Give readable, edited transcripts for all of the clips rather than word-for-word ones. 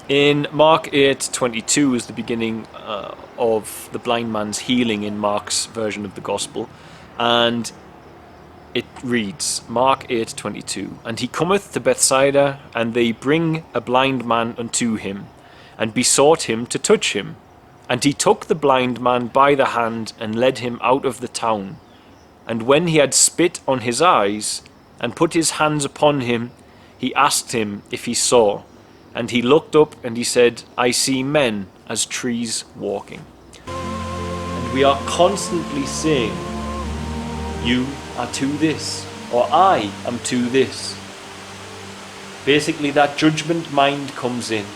In Mark 8:22 is the beginning of the blind man's healing in Mark's version of the Gospel, and it reads, Mark 8:22, "And he cometh to Bethsaida, and they bring a blind man unto him, and besought him to touch him. And he took the blind man by the hand, and led him out of the town. And when he had spit on his eyes, and put his hands upon him, he asked him if he saw. And he looked up, and he said, I see men as trees walking." And we are constantly saying, you are to this, or I am to this. Basically, that judgment mind comes in.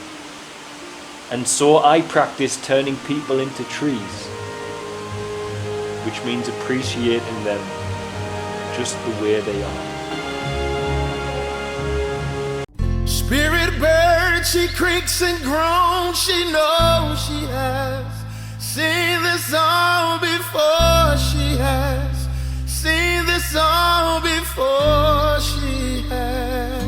And so I practice turning people into trees, which means appreciating them just the way they are. Spirit bird, she creaks and groans, she knows she has seen this all before. She has seen this all before. She has.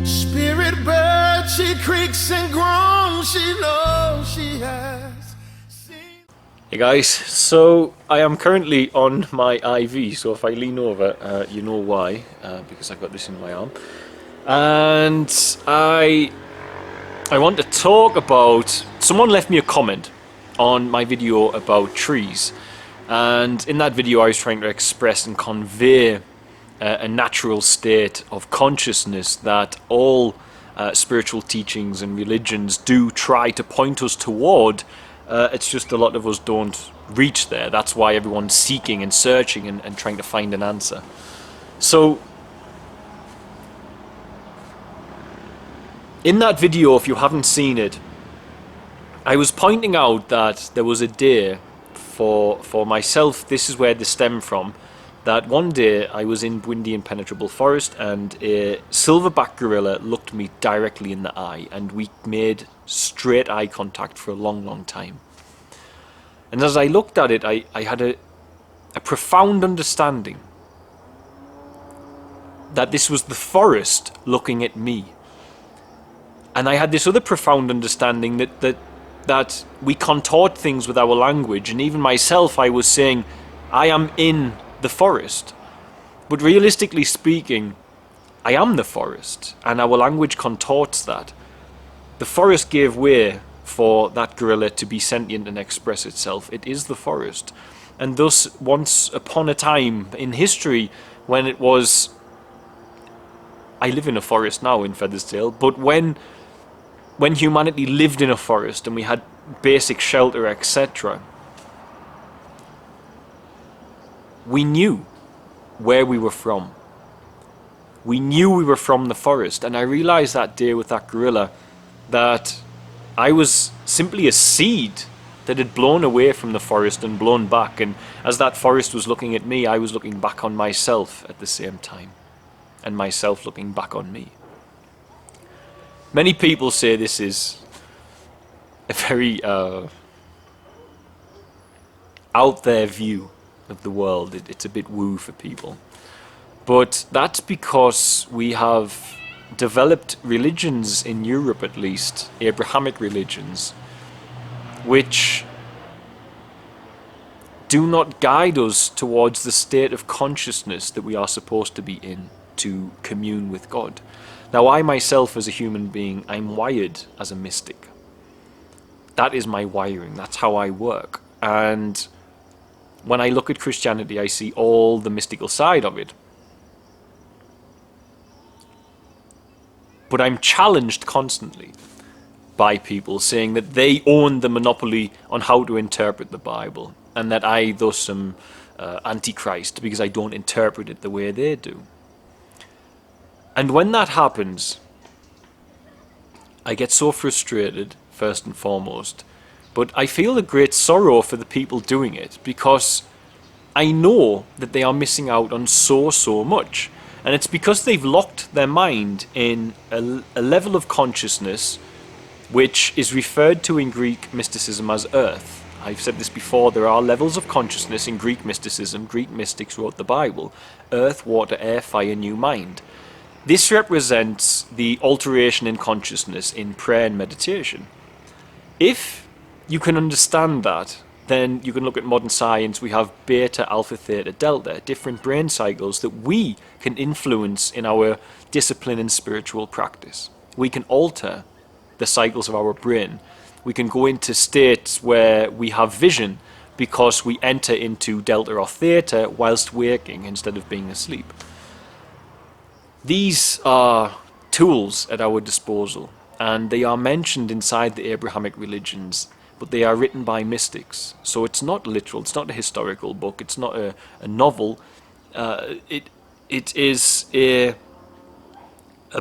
Spirit bird, she creaks and groans, she knows she has seen. Hey guys, so I am currently on my IV, so if I lean over, you know why, because I've got this in my arm. And I want to talk about, someone left me a comment on my video about trees, and in that video I was trying to express and convey a natural state of consciousness that all spiritual teachings and religions do try to point us toward. It's just a lot of us don't reach there. That's why everyone's seeking and searching and trying to find an answer. So in that video, if you haven't seen it, I was pointing out that there was a day for myself, this is where this stemmed from, that one day I was in windy impenetrable forest and a silverback gorilla looked me directly in the eye, and we made straight eye contact for a long time. And as I looked at it, I had a profound understanding that this was the forest looking at me. And I had this other profound understanding that we contort things with our language, and even myself, I was saying, I am in the forest. But realistically speaking, I am the forest, and our language contorts that. The forest gave way for that gorilla to be sentient and express itself. It is the forest. And thus, once upon a time in history, when it was... I live in a forest now in Feathersdale, but when humanity lived in a forest and we had basic shelter, etc., we knew where we were from. We knew we were from the forest, and I realized that day with that gorilla that I was simply a seed that had blown away from the forest and blown back, and as that forest was looking at me, I was looking back on myself at the same time, and myself looking back on me. Many people say this is a very out there view of the world. It's a bit woo for people. But that's because we have developed religions in Europe, at least, Abrahamic religions, which do not guide us towards the state of consciousness that we are supposed to be in to commune with God. Now, I myself as a human being, I'm wired as a mystic. That is my wiring. That's how I work. And when I look at Christianity, I see all the mystical side of it. But I'm challenged constantly by people saying that they own the monopoly on how to interpret the Bible, and that I thus am antichrist because I don't interpret it the way they do. And when that happens, I get so frustrated, first and foremost, but I feel a great sorrow for the people doing it, because I know that they are missing out on so much. And it's because they've locked their mind in a level of consciousness which is referred to in Greek mysticism as earth. I've said this before, there are levels of consciousness in Greek mysticism. Greek mystics wrote the Bible. Earth, water, air, fire, new mind. This represents the alteration in consciousness in prayer and meditation. If you can understand that, then you can look at modern science. We have beta, alpha, theta, delta, different brain cycles that we can influence in our discipline and spiritual practice. We can alter the cycles of our brain. We can go into states where we have vision because we enter into delta or theta whilst waking instead of being asleep. These are tools at our disposal, and they are mentioned inside the Abrahamic religions, but they are written by mystics. So it's not literal, it's not a historical book, it's not a novel. It is a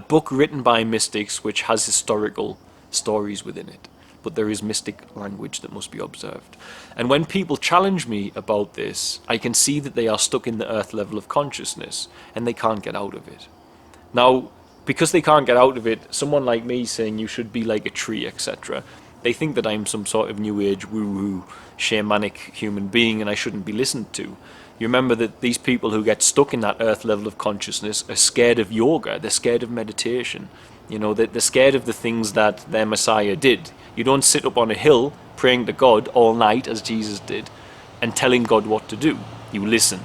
book written by mystics which has historical stories within it. But there is mystic language that must be observed. And when people challenge me about this, I can see that they are stuck in the earth level of consciousness and they can't get out of it. Now, because they can't get out of it, someone like me saying you should be like a tree, etc., they think that I'm some sort of new age woo-woo shamanic human being and I shouldn't be listened to. You remember that these people who get stuck in that earth level of consciousness are scared of yoga, they're scared of meditation. You know, they're scared of the things that their Messiah did. You don't sit up on a hill praying to God all night as Jesus did and telling God what to do. You listen.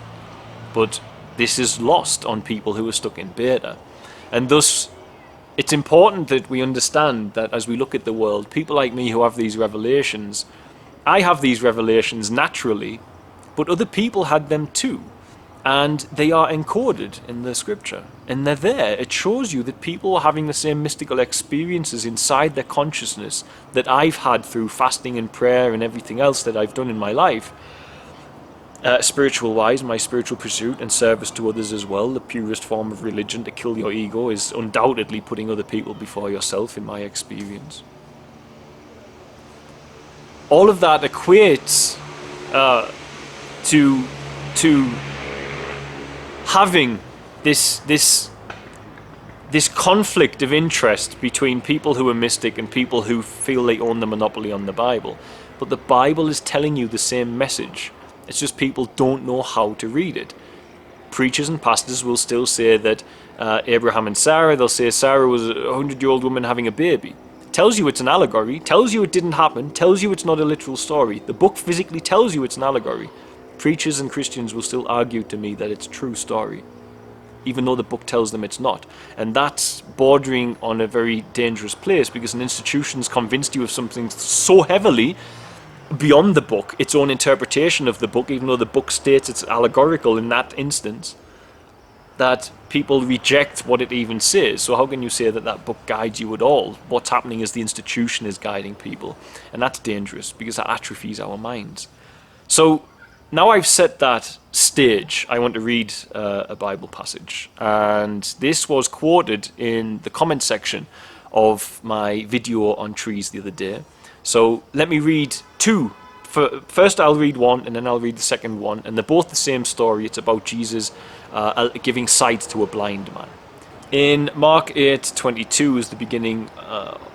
But this is lost on people who are stuck in beta. And thus, it's important that we understand that as we look at the world, people like me who have these revelations, I have these revelations naturally, but other people had them too. And they are encoded in the scripture. And they're there. It shows you that people are having the same mystical experiences inside their consciousness that I've had through fasting and prayer and everything else that I've done in my life. Spiritual-wise, my spiritual pursuit and service to others as well. The purest form of religion to kill your ego is undoubtedly putting other people before yourself, in my experience. All of that equates to having this conflict of interest between people who are mystic and people who feel they own the monopoly on the Bible. But the Bible is telling you the same message. It's just people don't know how to read it. Preachers and pastors will still say that Abraham and Sarah, they'll say Sarah was a 100-year-old woman having a baby. Tells you it's an allegory, tells you it didn't happen, tells you it's not a literal story. The book physically tells you it's an allegory. Preachers and Christians will still argue to me that it's a true story, even though the book tells them it's not. And that's bordering on a very dangerous place, because an institution's convinced you of something so heavily beyond the book, its own interpretation of the book, even though the book states it's allegorical in that instance, that people reject what it even says. So how can you say that that book guides you at all? What's happening is the institution is guiding people, and that's dangerous because that atrophies our minds. So now I've set that stage, I want to read a Bible passage, and this was quoted in the comment section of my video on trees the other day. So let me read two. First I'll read one and then I'll read the second one, and they're both the same story. It's about Jesus giving sight to a blind man. In Mark 8:22 is the beginning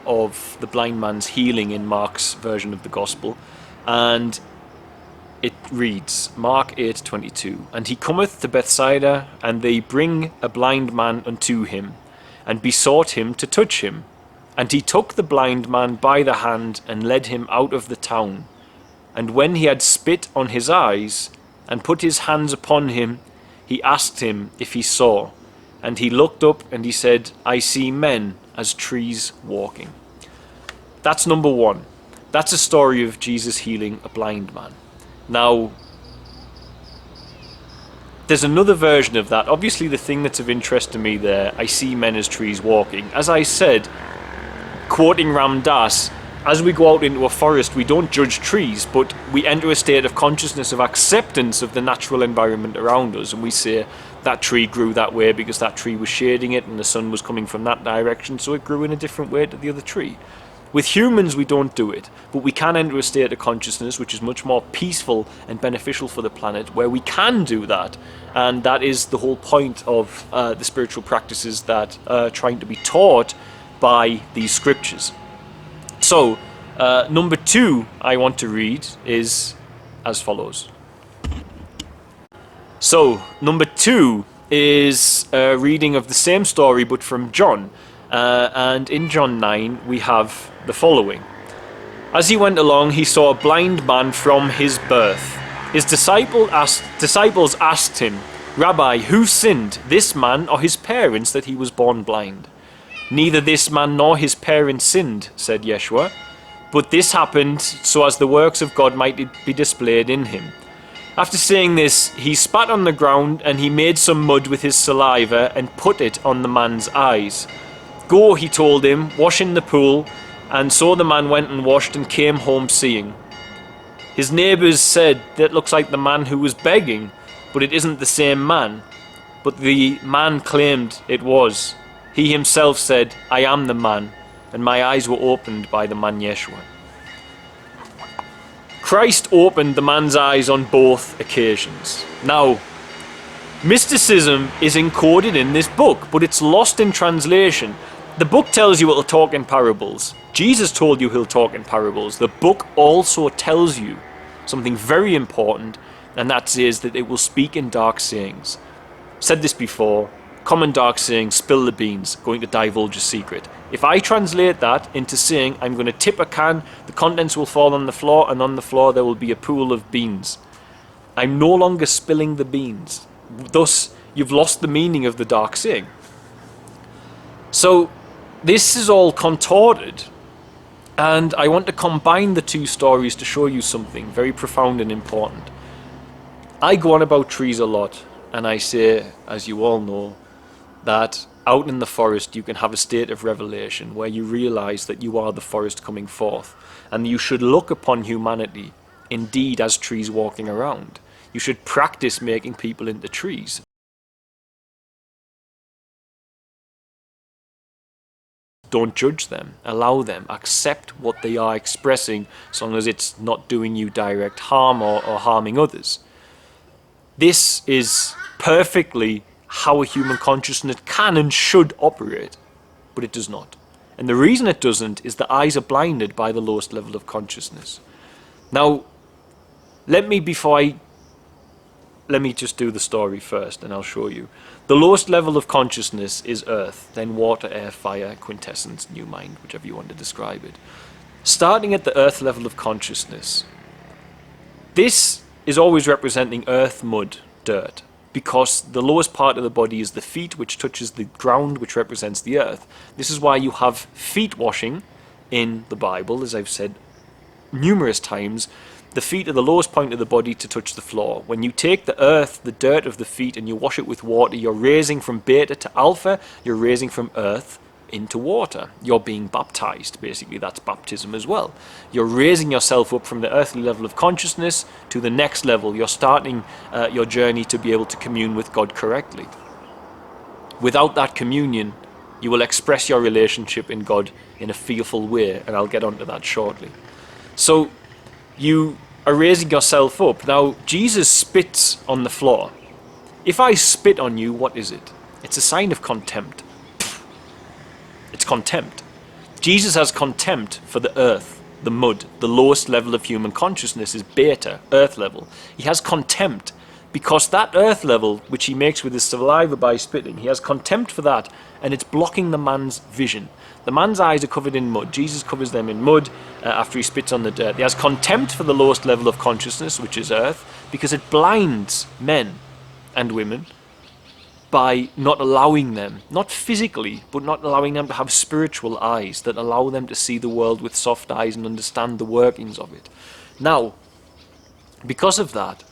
of the blind man's healing in Mark's version of the gospel, and it reads, Mark 8:22, "And he cometh to Bethsaida, and they bring a blind man unto him, and besought him to touch him. And he took the blind man by the hand, and led him out of the town. And when he had spit on his eyes, and put his hands upon him, he asked him if he saw. And he looked up, and he said, I see men as trees walking." That's number one. That's a story of Jesus healing a blind man. Now, there's another version of that. Obviously, the thing that's of interest to me there, I see men as trees walking. As I said, quoting Ram Dass, as we go out into a forest, we don't judge trees, but we enter a state of consciousness of acceptance of the natural environment around us, and we say that tree grew that way because that tree was shading it and the sun was coming from that direction, so it grew in a different way to the other tree. With humans, we don't do it, but we can enter a state of consciousness which is much more peaceful and beneficial for the planet, where we can do that, and that is the whole point of the spiritual practices that are trying to be taught by these scriptures. So, number two I want to read is as follows. So, number two is a reading of the same story but from John. And in John 9 we have the following. As he went along, he saw a blind man from his birth. His disciples asked him, Rabbi, who sinned, this man or his parents, that he was born blind? Neither this man nor his parents sinned, said Yeshua, but this happened so as the works of God might be displayed in him. After saying this, he spat on the ground and he made some mud with his saliva and put it on the man's eyes. Go, he told him, wash in the pool. And so the man went and washed and came home seeing. His neighbours said, that looks like the man who was begging, but it isn't the same man. But the man claimed it was. He himself said, I am the man, and my eyes were opened by the man Yeshua. Christ opened the man's eyes on both occasions. Now, mysticism is encoded in this book, but it's lost in translation. The book tells you it'll talk in parables. Jesus told you he'll talk in parables. The book also tells you something very important, and that is that it will speak in dark sayings. Said this before, common dark saying, spill the beans, going to divulge a secret. If I translate that into saying, I'm going to tip a can, the contents will fall on the floor, and on the floor there will be a pool of beans. I'm no longer spilling the beans. Thus, you've lost the meaning of the dark saying. So, this is all contorted, and I want to combine the two stories to show you something very profound and important. I go on about trees a lot, and I say, as you all know, that out in the forest you can have a state of revelation where you realize that you are the forest coming forth, and you should look upon humanity indeed as trees walking around. You should practice making people into trees. Don't judge them, allow them, accept what they are expressing as long as it's not doing you direct harm or harming others. This is perfectly how a human consciousness can and should operate, but it does not. And the reason it doesn't is the eyes are blinded by the lowest level of consciousness. Now, let me just do the story first and I'll show you. The lowest level of consciousness is earth, then water, air, fire, quintessence, new mind, whichever you want to describe it. Starting at the earth level of consciousness, this is always representing earth, mud, dirt, because the lowest part of the body is the feet, which touches the ground, which represents the earth. This is why you have feet washing in the Bible, as I've said numerous times. The feet are the lowest point of the body to touch the floor. When you take the earth, the dirt of the feet, and you wash it with water, you're raising from beta to alpha, you're raising from earth into water. You're being baptized, basically. That's baptism as well. You're raising yourself up from the earthly level of consciousness to the next level. You're starting your journey to be able to commune with God correctly. Without that communion, you will express your relationship in God in a fearful way, and I'll get onto that shortly. So, you are raising yourself up. Now, Jesus spits on the floor. If I spit on you, what is it? It's a sign of contempt. It's contempt. Jesus has contempt for the earth, the mud. The lowest level of human consciousness is beta, earth level. He has contempt because that earth level, which he makes with his saliva by spitting, he has contempt for that, and it's blocking the man's vision. The man's eyes are covered in mud. Jesus covers them in mud after he spits on the dirt. He has contempt for the lowest level of consciousness, which is earth, because it blinds men and women by not allowing them, not physically, but not allowing them to have spiritual eyes that allow them to see the world with soft eyes and understand the workings of it. Now, because of that,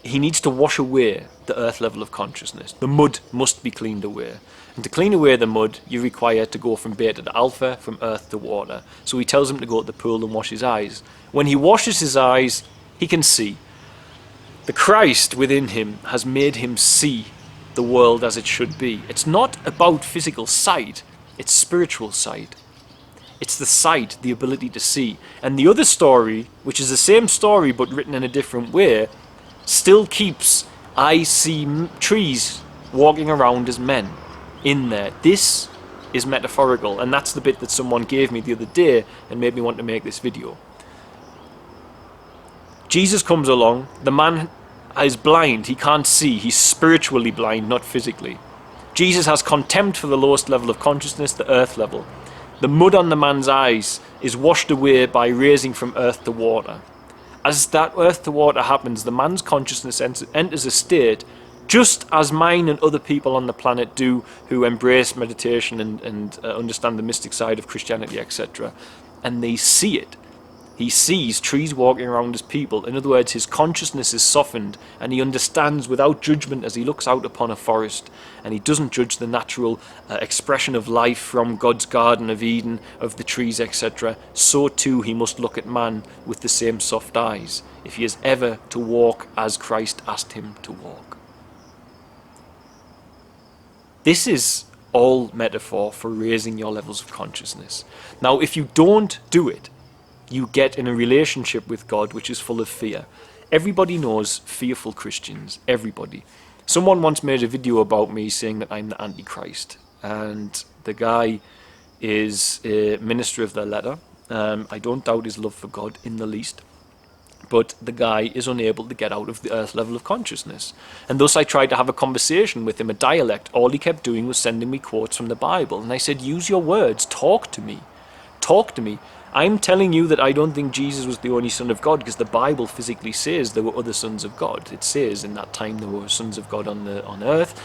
he needs to wash away the earth level of consciousness. The mud must be cleaned away. And to clean away the mud, you require to go from beta to alpha, from earth to water. So he tells him to go to the pool and wash his eyes. When he washes his eyes, he can see. The Christ within him has made him see the world as it should be. It's not about physical sight, it's spiritual sight. It's the sight, the ability to see. And the other story, which is the same story but written in a different way, still keeps I see trees walking around as men in there. This is metaphorical, and that's the bit that someone gave me the other day and made me want to make this video. Jesus comes along, the man is blind. He can't see. He's spiritually blind, not physically. Jesus has contempt for the lowest level of consciousness, the earth level. The mud on the man's eyes is washed away by raising from earth to water. As that earth to water happens, the man's consciousness enters a state just as mine and other people on the planet do who embrace meditation and understand the mystic side of Christianity, etc. And they see it. He sees trees walking around as people. In other words, his consciousness is softened and he understands without judgment as he looks out upon a forest, and he doesn't judge the natural expression of life from God's Garden of Eden, of the trees, etc. So too he must look at man with the same soft eyes if he is ever to walk as Christ asked him to walk. This is all metaphor for raising your levels of consciousness. Now, if you don't do it, you get in a relationship with God which is full of fear. Everybody knows fearful Christians. Everybody. Someone once made a video about me saying that I'm the Antichrist, and the guy is a minister of the letter. I don't doubt his love for God in the least, but the guy is unable to get out of the earth level of consciousness. And thus I tried to have a conversation with him, a dialect. All he kept doing was sending me quotes from the Bible. And I said, use your words, talk to me. Talk to me. I'm telling you that I don't think Jesus was the only Son of God, because the Bible physically says there were other sons of God. It says in that time there were sons of God on earth,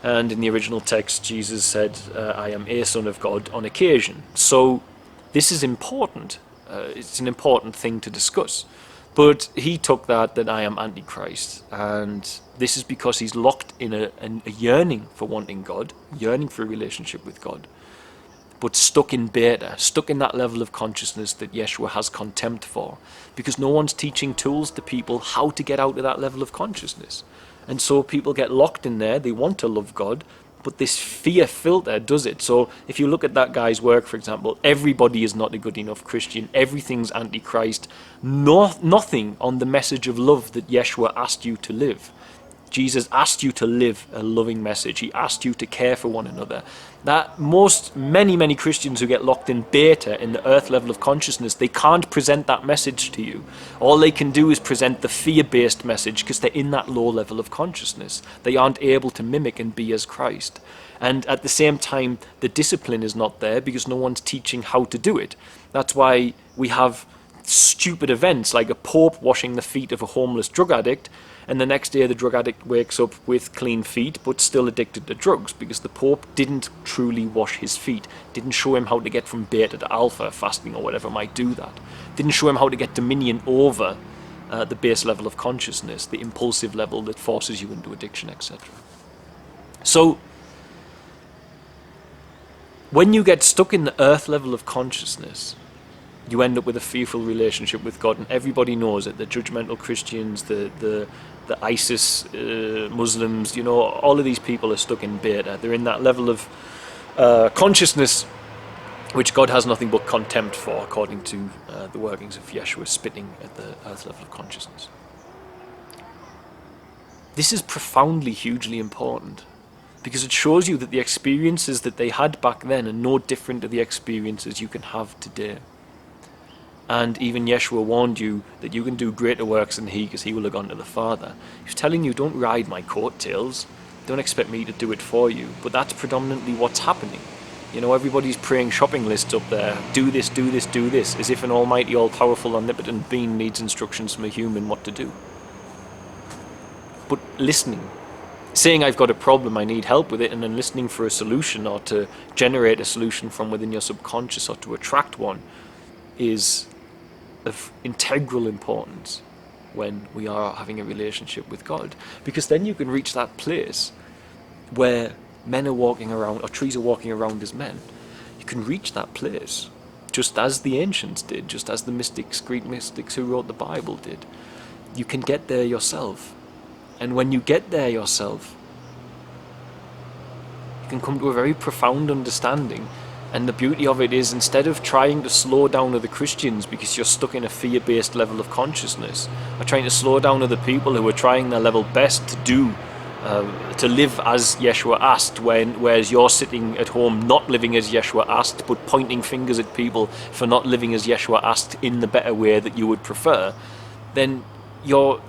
and in the original text Jesus said, I am a son of God on occasion. So this is important. It's an important thing to discuss. But he took that I am Antichrist, and this is because he's locked in a yearning for wanting God, yearning for a relationship with God, but stuck in beta, stuck in that level of consciousness that Yeshua has contempt for, because no one's teaching tools to people how to get out of that level of consciousness. And so people get locked in there. They want to love God, but this fear filter does it. So if you look at that guy's work, for example, everybody is not a good enough Christian. Everything's antichrist. Nothing on the message of love that Yeshua asked you to live. Jesus asked you to live a loving message. He asked you to care for one another. That many Christians who get locked in beta, in the earth level of consciousness, they can't present that message to you. All they can do is present the fear-based message, because they're in that low level of consciousness. They aren't able to mimic and be as Christ. And at the same time, the discipline is not there, because no one's teaching how to do it. That's why we have stupid events like a pope washing the feet of a homeless drug addict, and the next day the drug addict wakes up with clean feet but still addicted to drugs, because the pope didn't truly wash his feet, didn't show him how to get from beta to alpha, fasting or whatever might do that, didn't show him how to get dominion over the base level of consciousness, the impulsive level that forces you into addiction, etc. So when you get stuck in the earth level of consciousness, you end up with a fearful relationship with God, and everybody knows it. The judgmental Christians, the ISIS Muslims, all of these people are stuck in beta. They're in that level of consciousness which God has nothing but contempt for, according to the workings of Yeshua spitting at the earth level of consciousness. This is profoundly, hugely important, because it shows you that the experiences that they had back then are no different to the experiences you can have today. And even Yeshua warned you that you can do greater works than he, because he will have gone to the Father. He's telling you, don't ride my coattails. Don't expect me to do it for you. But that's predominantly what's happening. Everybody's praying shopping lists up there. Do this, do this, do this. As if an almighty, all-powerful, omnipotent being needs instructions from a human what to do. But listening. Saying I've got a problem, I need help with it, and then listening for a solution, or to generate a solution from within your subconscious, or to attract one, is of integral importance when we are having a relationship with God, because then you can reach that place where men are walking around, or trees are walking around as men. You can reach that place just as the ancients did, just as the mystics, Greek mystics who wrote the Bible did. You can get there yourself, and when you get there yourself, you can come to a very profound understanding. And the beauty of it is, instead of trying to slow down other Christians because you're stuck in a fear-based level of consciousness, or trying to slow down other people who are trying their level best to live as Yeshua asked, whereas you're sitting at home not living as Yeshua asked, but pointing fingers at people for not living as Yeshua asked in the better way that you would prefer, then you're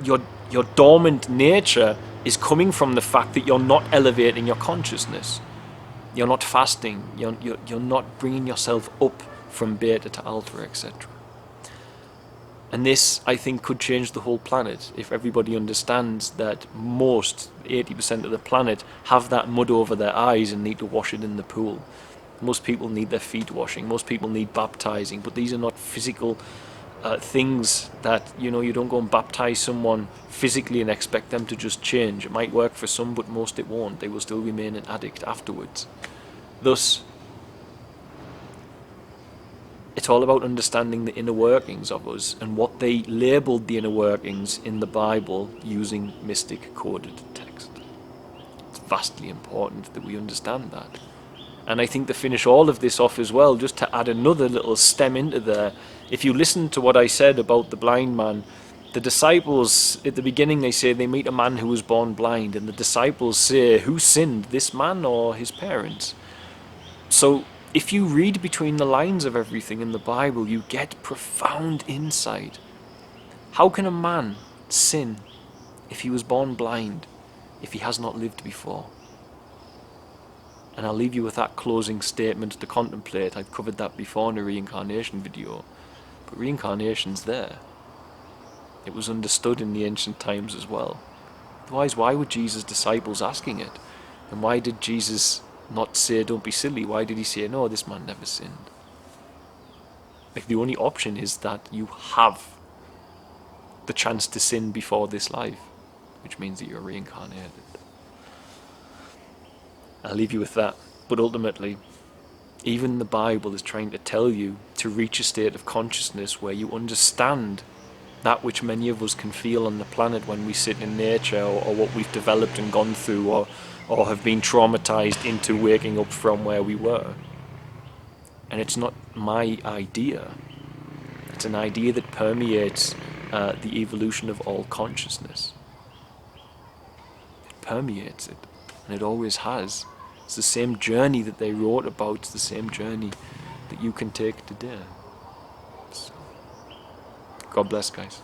your dormant nature is coming from the fact that you're not elevating your consciousness. You're not fasting. You're not bringing yourself up from beta to alpha, etc. And this, I think, could change the whole planet if everybody understands that most, 80% of the planet, have that mud over their eyes and need to wash it in the pool. Most people need their feet washing. Most people need baptizing. But these are not physical things that, you don't go and baptize someone physically and expect them to just change. It might work for some, but most it won't. They will still remain an addict afterwards. Thus, it's all about understanding the inner workings of us and what they labelled the inner workings in the Bible using mystic coded text. It's vastly important that we understand that. And I think to finish all of this off as well, just to add another little stem into there, if you listen to what I said about the blind man, the disciples, at the beginning they say they meet a man who was born blind, and the disciples say, who sinned, this man or his parents? So if you read between the lines of everything in the Bible, you get profound insight. How can a man sin if he was born blind, if he has not lived before? And I'll leave you with that closing statement to contemplate. I've covered that before in a reincarnation video. But reincarnation's there. It was understood in the ancient times as well. Otherwise, why were Jesus' disciples asking it? And why did Jesus not say, don't be silly? Why did he say, no, this man never sinned? Like, the only option is that you have the chance to sin before this life, which means that you're reincarnated. I'll leave you with that. But ultimately, even the Bible is trying to tell you to reach a state of consciousness where you understand that which many of us can feel on the planet when we sit in nature, or what we've developed and gone through, or have been traumatized into waking up from where we were. And it's not my idea. It's an idea that permeates the evolution of all consciousness. It permeates it, and it always has. It's the same journey that they wrote about. It's the same journey that you can take today. So, God bless, guys.